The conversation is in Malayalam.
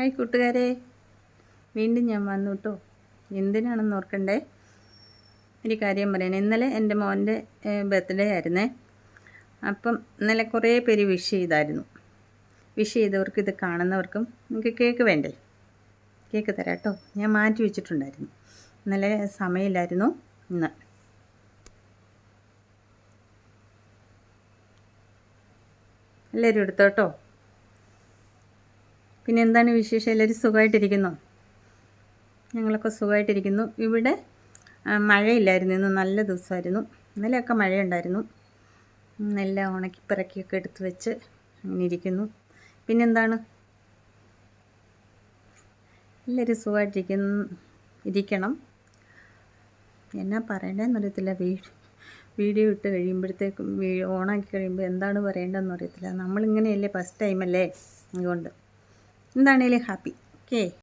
ഹായ് കൂട്ടുകാരെ, വീണ്ടും ഞാൻ വന്നു കേട്ടോ. എന്തിനാണെന്ന് ഓർക്കണ്ടേ, ഒരു കാര്യം പറയാൻ. ഇന്നലെ എൻ്റെ മോൻ്റെ ബർത്ത്ഡേ ആയിരുന്നേ. അപ്പം ഇന്നലെ കുറേ പേര് വിഷ് ചെയ്തായിരുന്നു. വിഷ് ചെയ്തവർക്ക്, ഇത് കാണുന്നവർക്കും നിങ്ങൾക്ക് കേക്ക് വേണ്ടേ? കേക്ക് തരാം കേട്ടോ. ഞാൻ മാറ്റി വെച്ചിട്ടുണ്ടായിരുന്നു, ഇന്നലെ സമയമില്ലായിരുന്നു. ഇന്ന് എല്ലാവരും എടുത്തോട്ടോ. പിന്നെ എന്താണ് വിശേഷം? എല്ലാവരും സുഖമായിട്ടിരിക്കുന്നു? ഞങ്ങളൊക്കെ സുഖമായിട്ടിരിക്കുന്നു. ഇവിടെ മഴയില്ലായിരുന്നു, ഇന്ന് നല്ല ദിവസമായിരുന്നു. ഇന്നലെയൊക്കെ മഴയുണ്ടായിരുന്നു. എല്ലാം ഉണക്കിപ്പിറക്കിയൊക്കെ എടുത്ത് വെച്ച് അങ്ങനെ ഇരിക്കുന്നു. പിന്നെന്താണ്, എല്ലാവരും ഇരിക്കണം. എന്നാ പറയണ്ടതെന്നറിയത്തില്ല. വീഡിയോ ഇട്ട് കഴിയുമ്പോഴത്തേക്കും ഓണാക്കി കഴിയുമ്പോൾ എന്താണ് പറയേണ്ടതെന്ന് അറിയത്തില്ല. നമ്മളിങ്ങനെയല്ലേ, ഫസ്റ്റ് ടൈമല്ലേ, അതുകൊണ്ട് എന്താണേലും ഹാപ്പി. ഓക്കേ.